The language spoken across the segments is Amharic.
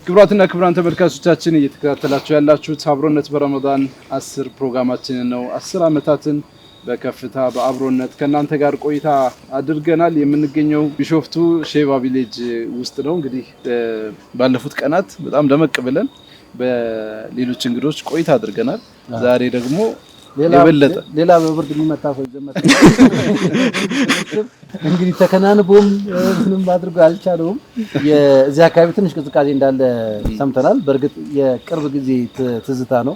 ክብራትና ክብራን ተመልካቾቻችን እየተከታተላችሁ ያላችሁት አብሮነት በረመዳን 10 ፕሮግራማችን ነው። 10 አመታትን በከፍታ በአብሮነት ከናንተ ጋር ቆይታ አድርገናል። የምንገኘው ቢሾፍቱ ሼባ ቪሌጅ ውስጥ ነው። እንግዲህ ባለፉት ቀናት በጣም ደመቅ ብለን በሌሎች እንግዶች ቆይታ አድርገናል። ዛሬ ደግሞ ሌላ በብርድ የሚመታ ሰው ዘመተ እንግዲህ ተከናንቦም ምንም ማድረግ አልቻለውም። የዚህ አካባቢ ትንሽ ቅዝቃዜ እንዳለ ሰምተናል። በእርግጥ የቅርብ ጊዜ ትዝታ ነው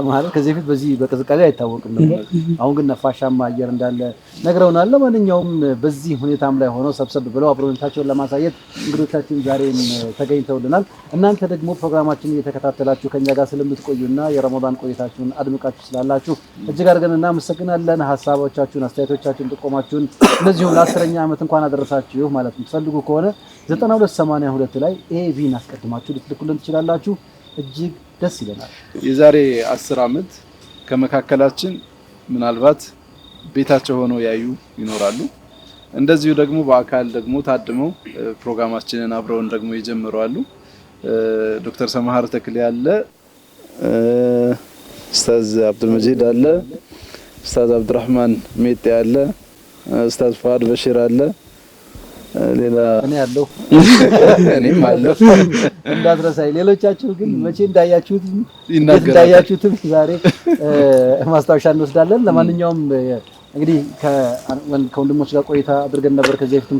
ማለት ከዚህ በፊት በዚህ በቅዝቃዜ አይታወቅም ነበር። አሁን ግን ነፋሻማ አየር እንዳለ ነግረውናል። ለማንኛውም በዚህ ሁኔታም ላይ ሆነው ሰብሰብ ብለው አብሮነታቸውን ለማሳየት እንግዶቻችን ዛሬም ተገኝተውልናል። እናንተ ደግሞ ፕሮግራማችንን እየተከታተላችሁ ከኛ ጋር ስለምትቆዩና የረመዳን ቆይታችሁን አድምቃችሁ ስላላችሁ እጅግ አድርገን እናመሰግናለን። ሐሳቦቻችሁን፣ አስተያየቶቻችሁን፣ ጥቆማችሁን እንደዚሁም ለ10ኛ ዓመት እንኳን አደረሳችሁ ማለት የምትፈልጉ ከሆነ 9282 ላይ ኤቪን አስቀድማችሁ ልትልኩልን ትችላላችሁ። እጅግ ደስ ይለናል። የዛሬ 10 ዓመት ከመካከላችን ምናልባት ቤታቸው ሆነው ያዩ ይኖራሉ። እንደዚሁ ደግሞ በአካል ደግሞ ታድመው ፕሮግራማችንን አብረውን ደግሞ ይጀምራሉ። ዶክተር ሰማሃር ተክሌ አለ፣ ኡስታዝ አብዱልመጂድ አለ፣ ኡስታዝ አብዱራህማን ሜጤ አለ፣ ኡስታዝ ፋድ በሽር አለ፣ ሌላ እኔ አለው እኔም አለው እንዳትረሳይ። ሌሎቻችሁ ግን መቼ እንዳያችሁትም ዛሬ ማስታወሻ እንወስዳለን። ለማንኛውም እንግዲህ ከወንድሞች ጋር ቆይታ አድርገን ነበር። ከዚህ በፊትም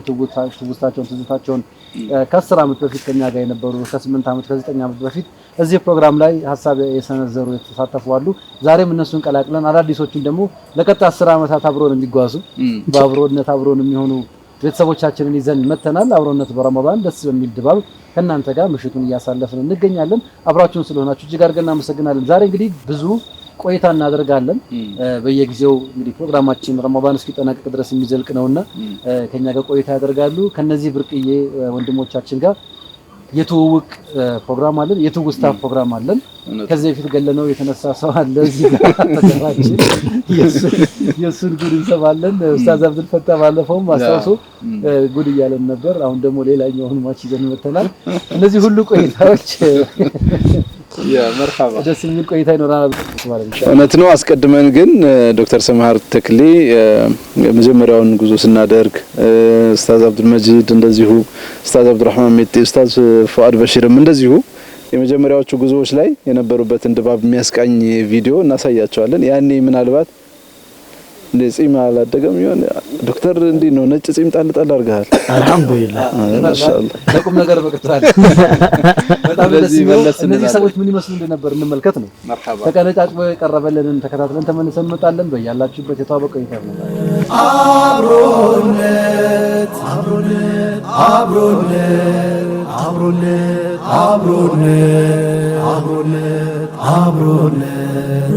ትዝታቸውን ከ10 ዓመት በፊት ከኛ ጋር የነበሩ ከ8 ዓመት ከ9 ዓመት በፊት እዚህ ፕሮግራም ላይ ሐሳብ የሰነዘሩ የተሳተፉ አሉ። ዛሬም እነሱን ቀላቅለን አዳዲሶቹን ደግሞ ለቀጣይ 10 ዓመታት አብሮን የሚጓዙ በአብሮነት አብሮን የሚሆኑ ቤተሰቦቻችንን ይዘን መተናል። አብሮነት በረመዳን ደስ በሚል ድባብ ከናንተ ጋር ምሽቱን እያሳለፍን እንገኛለን። አብራችሁን ስለሆናችሁ እጅግ አድርገን እናመሰግናለን። ዛሬ እንግዲህ ብዙ ቆይታ እናደርጋለን። በየጊዜው እንግዲህ ፕሮግራማችን ረመዳን እስኪጠናቀቅ ድረስ የሚዘልቅ ነውና ከኛ ጋር ቆይታ ያደርጋሉ። ከነዚህ ብርቅዬ ወንድሞቻችን ጋር የትውውቅ ፕሮግራም አለን፣ የትውስታ ፕሮግራም አለን። ከዚህ በፊት ገለነው የተነሳ ሰው አለ እዚህ ጋር ተቀራጭ የሱን ጉድ እንሰማለን። ኡስታዝ አብዱል ፈታ ባለፈውም አስተዋሶ ጉድ እያለን ነበር። አሁን ደግሞ ሌላኛውን ማች ይዘን መተናል። እነዚህ ሁሉ ቆይታዎች መርሐባ ደስ የሚል ቆይታ ይኖራል ማለት ነው። እውነት ነው። አስቀድመን ግን ዶክተር ሰማሃር ተክሌ የመጀመሪያውን ጉዞ ስናደርግ ኡስታዝ አብዱልመጂድ እንደዚሁ ኡስታዝ አብዱራህማን ሜጤ ኡስታዝ ፉአድ በሽርም እንደዚሁ የመጀመሪያዎቹ ጉዞዎች ላይ የነበሩበትን ድባብ የሚያስቃኝ ቪዲዮ እናሳያቸዋለን። ያኔ ምናልባት ለጺም አላደገም ይሆን ዶክተር እንዴ ነው ነጭ ጺም ጣል አድርገሃል? አልহামዱሊላህ ማሻአላህ ለቁም ነገር በቅቷል። በጣም ደስ ይላል። እነዚህ ሰዎች ምን ይመስሉ እንደነበር እንመልከት ነው። መርሐባ ተቀነጫጭቦ የቀረበልንን ተከታትለን ተመልሰን እንመጣለን። በያላችሁበት የተዋበቀ ይታል ነው። አብሮነት አብሮነት አብሮነት አብሮነት አብሮነት አብሮነት አብሮነት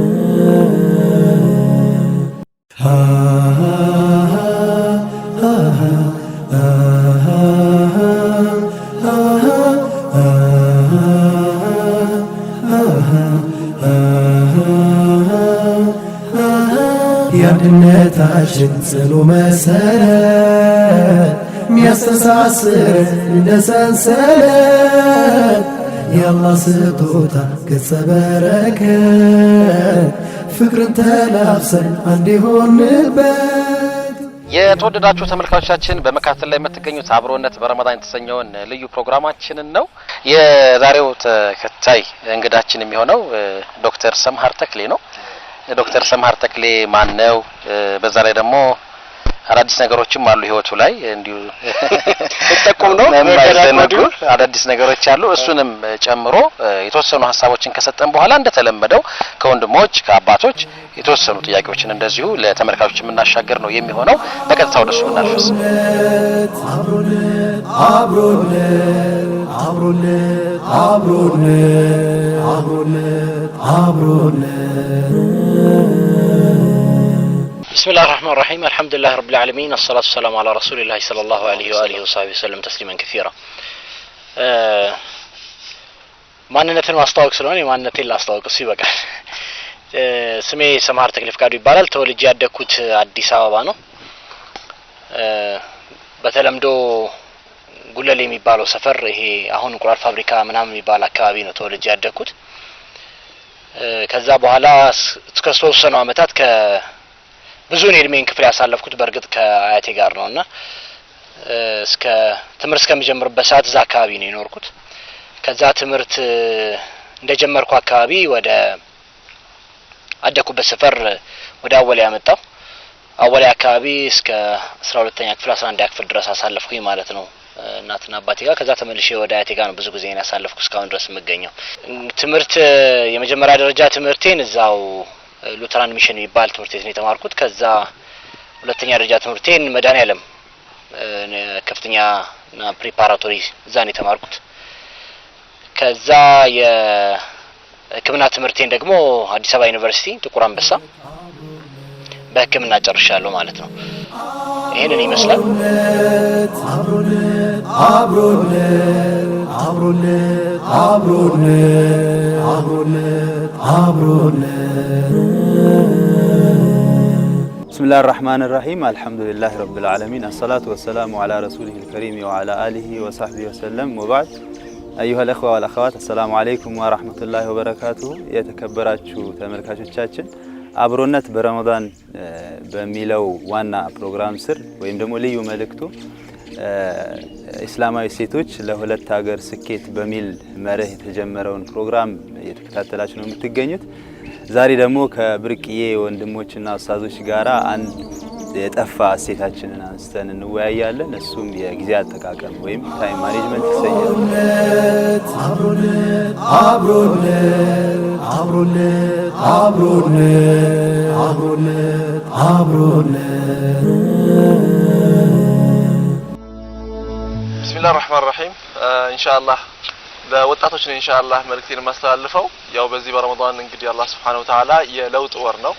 የአንድነታችን ጽኑ መሰረት ሚያስተሳስር እንደ ሰንሰለት የአላህ ስጦታ ገጸ በረከት ፍቅርን ተላብሰን አንድ ሆንበት። የተወደዳችሁ ተመልካቾቻችን በመካተል ላይ የምትገኙት አብሮነት በረመዳን የተሰኘውን ልዩ ፕሮግራማችንን ነው። የዛሬው ተከታይ እንግዳችን የሚሆነው ዶክተር ሰማሃር ተክሌ ነው። ዶክተር ሰማሃር ተክሌ ማን ነው? በዛ ላይ ደግሞ አዳዲስ ነገሮችም አሉ ህይወቱ ላይ እንዲሁ ተጠቆም ነው ማይዘነጉ አዳዲስ ነገሮች አሉ። እሱንም ጨምሮ የተወሰኑ ሐሳቦችን ከሰጠን በኋላ እንደተለመደው ከወንድሞች ከአባቶች የተወሰኑ ጥያቄዎችን እንደዚሁ ለተመልካቾች የምናሻገር ነው የሚሆነው። በቀጥታ ወደሱ እናልፈስ። አብሮነት አብሮነት አብሮነት አብሮነት አብሮነት አብሮነት بسم الله الرحمن الرحيم الحمد لله رب العالمين الصلاة والسلام على رسول الله صلى الله عليه وآله وصحبه وسلم تسليما كثيرا ማንነትን ማስተዋወቅ ስለሆነ ማንነቴን ላስተዋወቅ ሲበቃል ስሜ ሰማር ተክሊፍ ጋር ይባላል። ተወልጄ ያደኩት አዲስ አበባ ነው። በተለምዶ ጉለሌ የሚባለው ሰፈር ይሄ አሁን እንቁላል ፋብሪካ ምናምን የሚባል አካባቢ ነው ተወልጄ ያደኩት። ከዛ በኋላ እስከ 3 አመታት ከብዙ እድሜን ክፍል ያሳለፍኩት በርግጥ ከአያቴ ጋር ነውና እስከ ትምህርት እስከምጀምርበት ሰዓት እዛ አካባቢ ነው የኖርኩት። ከዛ ትምህርት እንደጀመርኩ አካባቢ ወደ አደኩበት ሰፈር ወደ አወሊያ መጣሁ። አወሊያ አካባቢ እስከ 12ኛ ክፍል 11ኛ ክፍል ድረስ አሳለፍኩኝ ማለት ነው እናትና አባቴ ጋር። ከዛ ተመልሼ ወደ አያቴ ጋር ነው ብዙ ጊዜ ያሳለፍኩ እስካሁን ድረስ የምገኘው። ትምህርት የመጀመሪያ ደረጃ ትምህርቴን እዛው ሉተራን ሚሽን የሚባል ትምህርት ቤት ነው የተማርኩት። ከዛ ሁለተኛ ደረጃ ትምህርቴን መድኃኔዓለም ከፍተኛ እና ፕሪፓራቶሪ እዛ ነው የተማርኩት። ከዛ የሕክምና ትምህርቴን ደግሞ አዲስ አበባ ዩኒቨርሲቲ ጥቁር አንበሳ በሕክምና ጨርሻለሁ ማለት ነው። ይሄንን ይመስላል። بسم الله الرحمن الرحيم الحمد لله رب العالمين الصلاة والسلام على رسوله الكريم وعلى آله وصحبه وسلم وبعد أيها الأخوة والأخوات السلام عليكم ورحمة الله وبركاته የተከበራችሁ ተመልካቾቻችን አብሮነት በረመዳን በሚለው ዋና ፕሮግራም ስር ወይም ደግሞ ልዩ መልእክቱ እስላማዊ ሴቶች ለሁለት ሀገር ስኬት በሚል መርህ የተጀመረውን ፕሮግራም እየተከታተላችሁ ነው የምትገኙት። ዛሬ ደግሞ ከብርቅዬ ወንድሞችና ኡስታዞች ጋራ አንድ የጠፋ እሴታችንን አንስተን እንወያያለን። እሱም የጊዜ አጠቃቀም ወይም ታይም ማኔጅመንት ይሰኛል። بسم الله الرحمن الرحيم ان شاء الله ለወጣቶች ነው ኢንሻአላህ መልእክቴን ማስተላልፈው። ያው በዚህ በረመዳን እንግዲህ አላህ Subhanahu Wa Ta'ala የለውጥ ወር ነው፣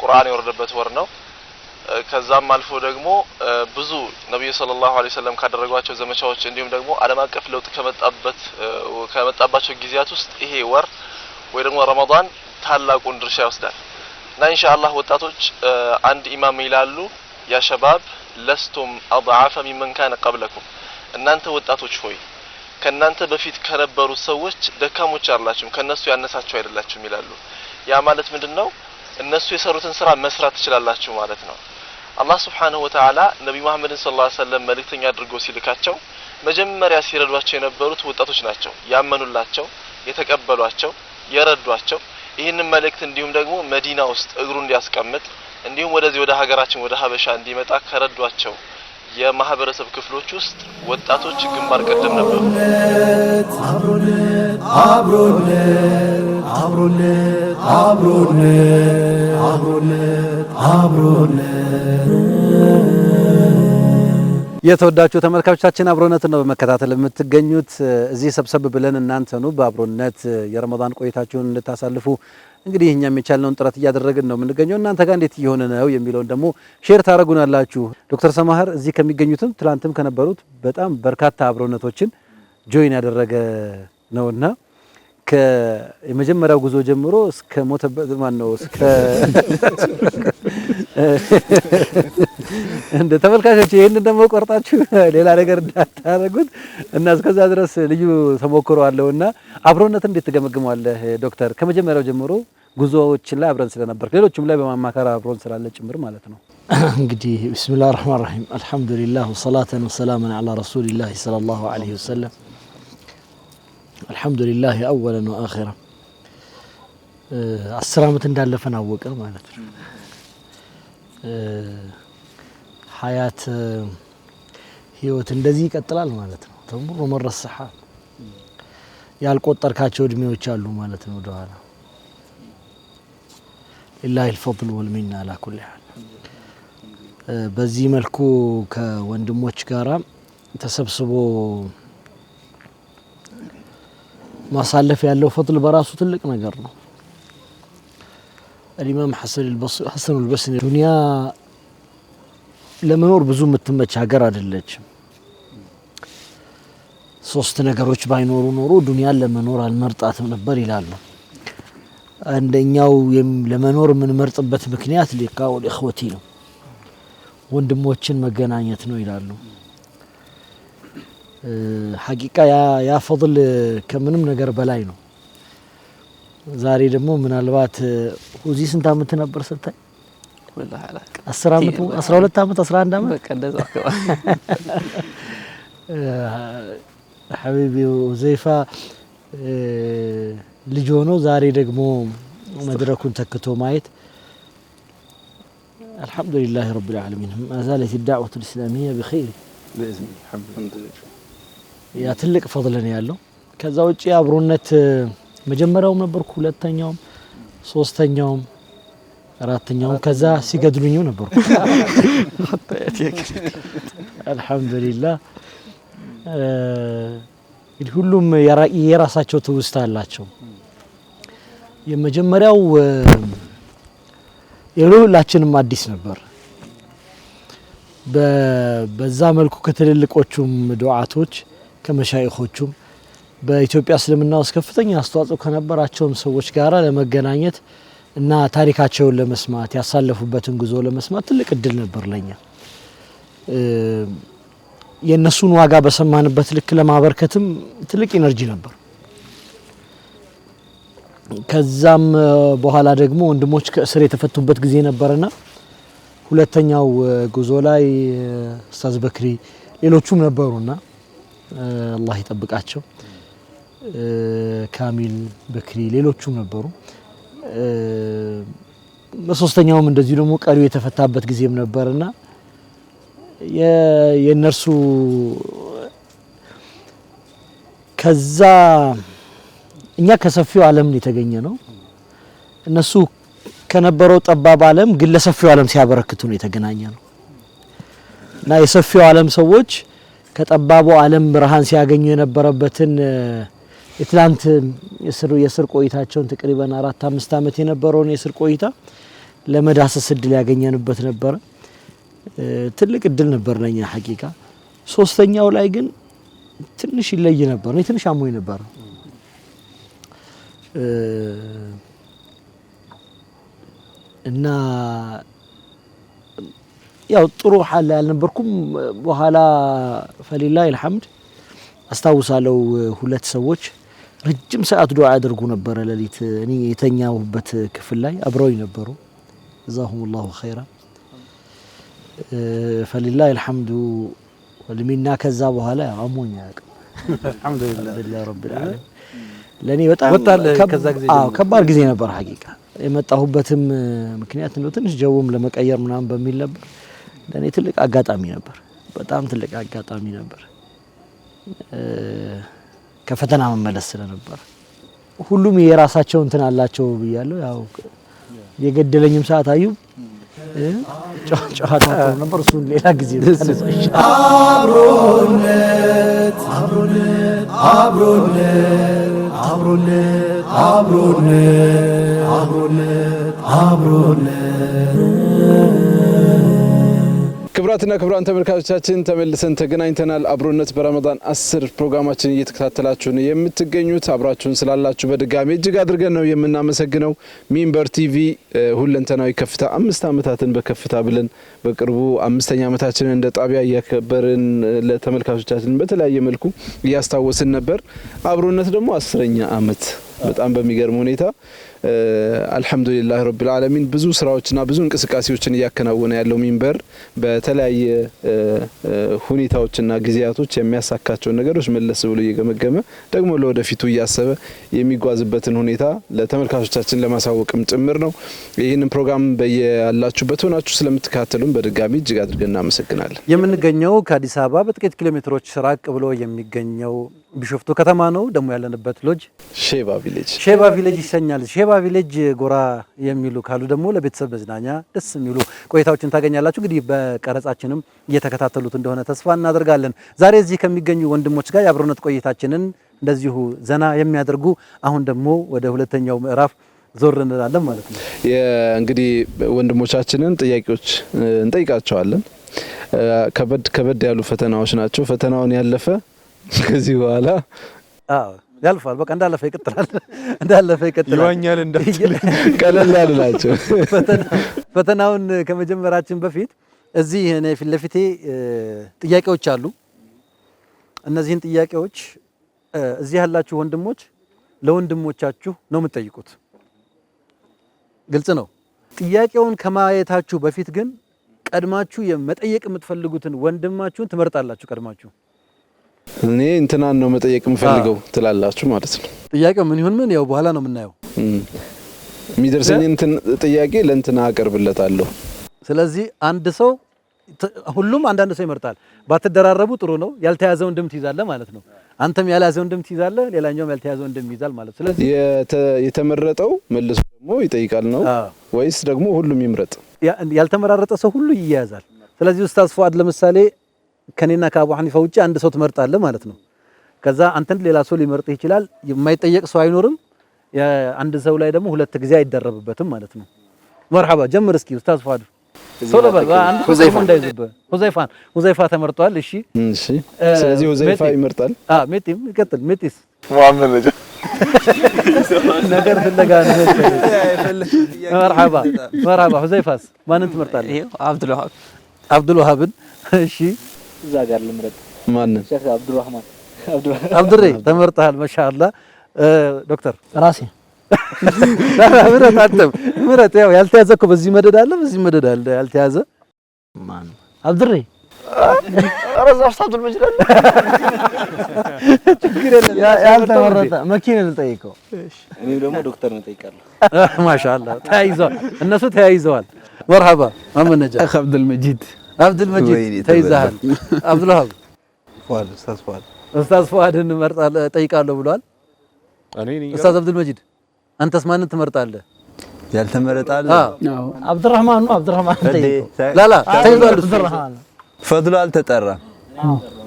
ቁርአን የወረደበት ወር ነው። ከዛም አልፎ ደግሞ ብዙ ነብዩ ሰለላሁ ዐለይሂ ወሰለም ካደረጓቸው ዘመቻዎች እንዲሁም ደግሞ ዓለም አቀፍ ለውጥ ከመጣባቸው ጊዜያት ውስጥ ይሄ ወር ወይ ደግሞ ረመዳን ታላቁን ድርሻ ይወስዳል እና ኢንሻአላህ ወጣቶች አንድ ኢማም ይላሉ ያ ሸባብ ለስቱም አضعف ممن كان قبلكم እናንተ ወጣቶች ሆይ ከናንተ በፊት ከነበሩ ሰዎች ደካሞች አላችሁ ከነሱ ያነሳችሁ አይደላችሁም ይላሉ። ያ ማለት ምንድነው? እነሱ የሰሩትን ስራ መስራት ትችላላችሁ ማለት ነው። አላህ Subhanahu Wa Ta'ala ነብዩ መሐመድን ሰለላሁ ዐለይሂ ወሰለም መልእክተኛ አድርጎ ሲልካቸው መጀመሪያ ሲረዷቸው የነበሩት ወጣቶች ናቸው። ያመኑላቸው፣ የተቀበሏቸው፣ የረዷቸው ይህንን መልእክት እንዲሁም ደግሞ መዲና ውስጥ እግሩ እንዲያስቀምጥ እንዲሁም ወደዚህ ወደ ሀገራችን ወደ ሀበሻ እንዲመጣ ከረዷቸው የማህበረሰብ ክፍሎች ውስጥ ወጣቶች ግንባር ቀደም ነበሩ። የተወዳጁ ተመልካቾቻችን አብሮነትን ነው በመከታተል የምትገኙት። እዚህ ሰብሰብ ብለን እናንተኑ በአብሮነት የረመዳን ቆይታችሁን እንድታሳልፉ እንግዲህ እኛም የቻልነውን ጥረት እያደረግን ነው የምንገኘው። እናንተ ጋር እንዴት እየሆነ ነው የሚለውን ደግሞ ሼር ታረጉናላችሁ። ዶክተር ሰማህር እዚህ ከሚገኙትም ትላንትም ከነበሩት በጣም በርካታ አብሮነቶችን ጆይን ያደረገ ነውና ከመጀመሪያው ጉዞ ጀምሮ እስከ ሞተበት ነው እስከ እንደ ተመልካቾች ይሄን ደግሞ ቆርጣችሁ ሌላ ነገር እንዳታረጉት እና እስከዛ ድረስ ልዩ ተሞክሮ አለውና አብሮነት እንዴት ተገመግመዋለህ ዶክተር? ከመጀመሪያው ጀምሮ ጉዞዎች ላይ አብረን ስለነበር ሌሎችም ላይ በማማከር አብሮን ስላለ ጭምር ማለት ነው። እንግዲህ ቢስሚላሂር ረህማኒር ረሂም አልহামዱሊላህ ወሰላተን ወሰላመን ዐላ ረሱሊላህ ሰለላሁ ዐለይሂ ወሰለም አልহামዱሊላህ አወለን ወአኺራ 10 አመት እንዳለፈን አወቀ ማለት ነው። ሀያት ህይወት እንደዚህ ይቀጥላል ማለት ነው። ተምሮ መረሰሐ ያልቆጠርካቸው እድሜዎች አሉ ማለት ነው ወደኋላ። ኢላሂ الفضل والمنة على كل حال በዚህ መልኩ ከወንድሞች ጋራ ተሰብስቦ ማሳለፍ ያለው ፈضል በራሱ ትልቅ ነገር ነው። الإمام حسن البصري ዱንያ ለመኖር ብዙ የምትመች ሀገር አይደለችም። ሶስት ነገሮች ባይኖሩ ኖሮ ዱንያን ለመኖር አልመርጣትም ነበር ይላሉ። አንደኛው ለመኖር ምን መርጥበት ምክንያት ሊቃው ለእخوቲ ነው ወንድሞችን መገናኘት ነው ይላሉ ሐቂቃ ያ ፈضል ከምንም ነገር በላይ ነው ዛሬ ደግሞ ምናልባት ሁዚ ስንት አመት ነበር ስታይ والله አላቅ 10 አመት 12 አመት 11 አመት በቃ እንደዛ حبيبي وزيفا ልጅ ሆኖ ዛሬ ደግሞ መድረኩን ተክቶ ማየት الحمد لله رب العالمين ما زالت الدعوة الإسلامية بخير بإذن الحمد لله يا ትልቅ فضل ነው ያለው ከዛ ውጪ አብሮነት መጀመሪያውም ነበርኩ ሁለተኛውም ሶስተኛውም አራተኛውም ከዛ ሲገድሉኝ ነበርኩ الحمد لله ሁሉም የራሳቸው ትውስታ አላቸው የመጀመሪያው የሁላችንም አዲስ ነበር በዛ መልኩ ከትልልቆቹም ዱዓቶች ከመሻይኾቹም በኢትዮጵያ እስልምና ውስጥ ከፍተኛ አስተዋጽኦ ከነበራቸው ሰዎች ጋራ ለመገናኘት እና ታሪካቸውን ለመስማት ያሳለፉበትን ጉዞ ለመስማት ትልቅ እድል ነበር ለኛ የነሱን ዋጋ በሰማንበት ልክ ለማበርከትም ትልቅ ኢነርጂ ነበር ከዛም በኋላ ደግሞ ወንድሞች ከእስር የተፈቱበት ጊዜ ነበርና ሁለተኛው ጉዞ ላይ ኡስታዝ በክሪ ሌሎቹም ነበሩና አላህ ይጠብቃቸው ካሚል በክሪ ሌሎቹም ነበሩ በሶስተኛውም እንደዚህ ደግሞ ቀሪው የተፈታበት ጊዜም ነበርና የነርሱ ከዛ እኛ ከሰፊው ዓለም የተገኘ ነው እነሱ ከነበረው ጠባብ ዓለም ግን ለሰፊው ዓለም ሲያበረክቱ ነው የተገናኘ ነው እና የሰፊው ዓለም ሰዎች ከጠባቡ ዓለም ብርሃን ሲያገኙ የነበረበትን የትላንት የስር ቆይታቸውን ተቀሪበን 4-5 አመት የነበረውን የስር ቆይታ ለመዳሰስ እድል ያገኘንበት ነበር ትልቅ እድል ነበር ለኛ ሐቂቃ ሶስተኛው ላይ ግን ትንሽ ይለይ ነበር ነው ትንሽ አሞኝ ነበር እና ያው ጥሩ ሐል ያልነበርኩም በኋላ ፈሊላሂ الحمد አስተዋውሳለሁ ሁለት ሰዎች ረጅም ሰዓት ዱዓ ያደርጉ ነበር ለሊት እኔ የተኛውበት ክፍል ላይ አብረውኝ ነበሩ جزاهم الله خيرا فلله الحمد والمنا ከዛ በኋላ አሞኝ ያቀም الحمد لله رب العالمين ለኔ በጣም ከባድ ጊዜ ነበር ሐቂቃ የመጣሁበትም ምክንያት ነው ትንሽ ጀውም ለመቀየር ምናምን በሚል ነበር ለኔ ትልቅ አጋጣሚ ነበር በጣም ትልቅ አጋጣሚ ነበር ከፈተና መመለስ ስለነበር ሁሉም የራሳቸው እንትን አላቸው ብያለሁ ያው የገደለኝም ሰዓት አዩ ጫጫታ ነበር እሱ ሌላ ጊዜ አብሮነት አብሮነት አብሮነት አብሮነት አብሮነት አብሮነት አብሮነት ክብራትና ክብራን ተመልካቾቻችን ተመልሰን ተገናኝተናል አብሮነት በረመዳን 10 ፕሮግራማችን እየተከታተላችሁ ነው የምትገኙት አብራችሁን ስላላችሁ በድጋሚ እጅግ አድርገን ነው የምናመሰግነው ሚንበር ቲቪ ሁለንተናዊ ከፍታ 5 አመታትን በከፍታ ብለን በቅርቡ 5ኛ አመታችንን እንደ ጣቢያ ያከበርን ለተመልካቾቻችን በተለያየ መልኩ ያስታወስን ነበር አብሮነት ደግሞ 10ኛ አመት በጣም በሚገርም ሁኔታ አልহামዱሊላህ ረብል ዓለሚን ብዙ ስራዎችና ብዙ እንቅስቃሴዎችን ያከናወነ ያለው ሚንበር በተለያየ ሁኔታዎችና ጊዜያቶች የሚያሳካቸው ነገሮች መለስ ብሎ እየገመገመ ደግሞ ለወደፊቱ ያሰበ የሚጓዝበትን ሁኔታ ለተመልካቾቻችን ለማሳወቅም ጭምር ነው ይህንን ፕሮግራም በየያላችሁበት ሆናችሁ ስለምትከታተሉን በድጋሚ እጅግ አድርገን እናመሰግናለን የምንገኘው ከአዲስ አበባ በጥቂት ኪሎ ሜትሮች ራቅ ብሎ የሚገኘው ቢሾፍቱ ከተማ ነው ደግሞ ያለንበት ሎጅ ሼባ ቪሌጅ ይሰኛል ሼባ ቪሌጅ ጎራ የሚሉ ካሉ ደግሞ ለቤተሰብ መዝናኛ ደስ የሚሉ ቆይታዎችን ታገኛላችሁ እንግዲህ በቀረጻችንም እየተከታተሉት እንደሆነ ተስፋ እናደርጋለን ዛሬ እዚህ ከሚገኙ ወንድሞች ጋር የአብሮነት ቆይታችንን እንደዚሁ ዘና የሚያደርጉ አሁን ደግሞ ወደ ሁለተኛው ምዕራፍ ዞር እንላለን ማለት ነው እንግዲህ ወንድሞቻችንን ጥያቄዎች እንጠይቃቸዋለን ከበድ ያሉ ፈተናዎች ናቸው ፈተናውን ያለፈ ከዚህ በኋላ ያልፋል። በቃ እንዳለፈ ይቀጥላል ይዋኛል እንዳትል ቀለል ያላችሁ ፈተናውን ከመጀመራችን በፊት እዚህ እኔ ፊት ለፊቴ ጥያቄዎች አሉ። እነዚህን ጥያቄዎች እዚህ ያላችሁ ወንድሞች ለወንድሞቻችሁ ነው የምትጠይቁት። ግልጽ ነው። ጥያቄውን ከማየታችሁ በፊት ግን ቀድማችሁ መጠየቅ የምትፈልጉትን ወንድማችሁን ትመርጣላችሁ። ቀድማችሁ እኔ እንትናን ነው መጠየቅ የምፈልገው ትላላችሁ ማለት ነው። ጥያቄው ምን ይሁን ምን ያው በኋላ ነው የምናየው። የሚደርሰኝ እንትን ጥያቄ ለእንትና አቀርብለታለሁ። ስለዚህ አንድ ሰው ሁሉም አንዳንድ ሰው ይመርጣል። ባትደራረቡ ጥሩ ነው። ያልተያዘውን ድም ትይዛለህ ማለት ነው። አንተም ያልያዘውን ድም ትይዛለህ፣ ሌላኛውም ያልተያዘውን ድም ይይዛል ማለት ነው። ስለዚህ የተመረጠው መልሶ ደግሞ ይጠይቃል ነው ወይስ ደግሞ ሁሉም ይምረጥ? ያልተመራረጠ ሰው ሁሉ ይያዛል። ስለዚህ ኡስታዝ ፉአድ ለምሳሌ ከኔና ከአቡ ሐኒፋ ውጪ አንድ ሰው ትመርጣለህ ማለት ነው። ከዛ አንተን ሌላ ሰው ሊመርጥ ይችላል። የማይጠየቅ ሰው አይኖርም። አንድ ሰው ላይ ደግሞ ሁለት ጊዜ አይደረብበትም ማለት ነው። መርሐባ ጀምር እስኪ ኡስታዝ ፉአድ ሶሎ በል አንድ ሁዘይፋ ተመርጧል። እሺ ስለዚህ ሁዘይፋ ይመርጣል። ሜቲም ይቀጥል። ሜቲስ ሙአመር ነጃ ነገር ፍለጋ ነው። መርሐባ ሁዘይፋስ ማንን ትመርጣለህ? ይሄው አብዱል ወሃብን። እሺ እዛ ጋር ልምረጥ። ማንን? ሼክ አብዱራህማን አብዱሬ ተመርጠሃል። ማሻአላህ ዶክተር ራሴ ምረጥ። ያው ያልተያዘ እኮ በዚህ መደድ አለ፣ በዚህ መደድ አለ ያልተያዘ። ማን? አብዱሬ ረዛፍ አብዱል መጂድ አለ። ችግር የለም። ያልተመረጠ መኪና ልጠይቀው። እኔ ደግሞ ዶክተር ነው ጠይቃለሁ። ማሻአላህ ተያይዘዋል፣ እነሱ ተያይዘዋል። መርሐባ ማመን ነጃ አብዱል መጂድ ተይዘሃል። አብዱል ወሃብ ፉአድ ኡስታዝ ፉአድን እመርጣለሁ ጠይቃለሁ ብሏል። ኡስታዝ አብዱል መጂድ አንተስ ማንን ትመርጣለህ? ያልተመረጣለ አብዱራህማን ነው። አብዱራህማን ጠይቀው። ላላ ተይዟል። አብዱራህማን ፈድሉ አልተጠራም።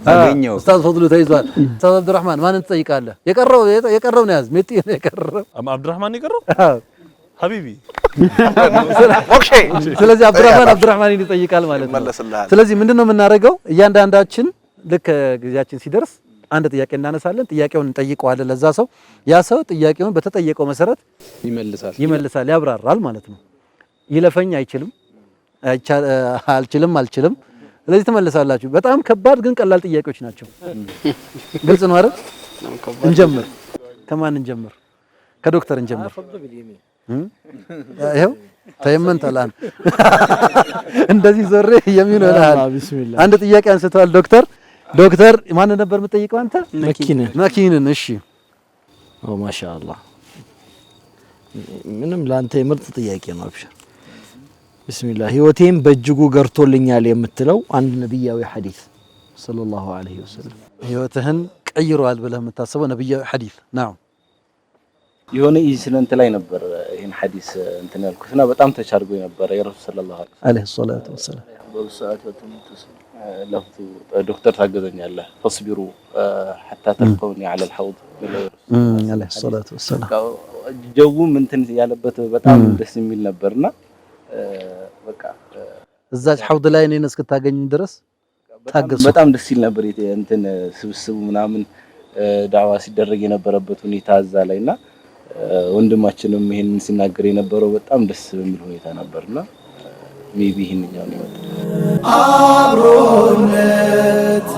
አገኘው ኡስታዝ ፈድሉ ተይዟል። ኡስታዝ አብዱራህማን ማንን ትጠይቃለህ? የቀረው ነው ያዝ ሜቲ ነው የቀረው። አብዱራህማን የቀረው ሀቢቢ ኦኬ። ስለዚህ አብዱራህማን ይጠይቃል ማለት ነው። ስለዚህ ምንድነው የምናደርገው? እያንዳንዳችን ልክ ጊዜያችን ሲደርስ አንድ ጥያቄ እናነሳለን። ጥያቄውን እንጠይቀዋለን ለዛ ሰው። ያ ሰው ጥያቄውን በተጠየቀው መሰረት ይመልሳል፣ ያብራራል ማለት ነው። ይለፈኝ አይችልም፣ አልችልም። ስለዚህ ትመልሳላችሁ። በጣም ከባድ ግን ቀላል ጥያቄዎች ናቸው። ግልጽ ነው አይደል? እንጀምር። ከማን እንጀምር? ከዶክተር እንጀምር። ይሄው ተየመንተላን እንደዚህ ዞሬ የሚን ወላል አንድ ጥያቄ አንስተዋል ዶክተር ማን ነበር የምጠይቀው አንተ? መኪንን። እሺ ማሻአላህ ምንም ላንተ የምርጥ ጥያቄ ነው። አብሽር ቢስሚላህ። ህይወቴን በእጅጉ ገርቶልኛል የምትለው አንድ ነብያዊ ሐዲስ ሰለላሁ ዐለይሂ ወሰለም ህይወትህን ቀይሯል ብለህ የምታስበው ነብያዊ ሐዲስ ነው? የሆነ ኢንሲደንት ላይ ነበር ይሄን ሐዲስ እንትን ያልኩትና በጣም ተቻርጎ ነበር የረሱል ሰለላሁ ዐለይሂ ወሰለም በሰዓት ለፍቱ ዶክተር ታገዘኛለህ ፈስቢሩ ሐታ ተልቀውኒ ዐለ الحوض ዐለይሂ ሰላቱ ወሰለም ጀውም እንትን ያለበት በጣም ደስ የሚል ነበርና በቃ እዛች ሐውድ ላይ እኔን እስክታገኝ ድረስ ታገሱ። በጣም ደስ ይል ነበር እንትን ስብስቡ ምናምን ዳዋ ሲደረግ የነበረበት ሁኔታ እዛ ላይና ወንድማችንም ይሄንን ሲናገር የነበረው በጣም ደስ በሚል ሁኔታ ነበርና ሜቢ ይሄንኛው ነው አብሮነት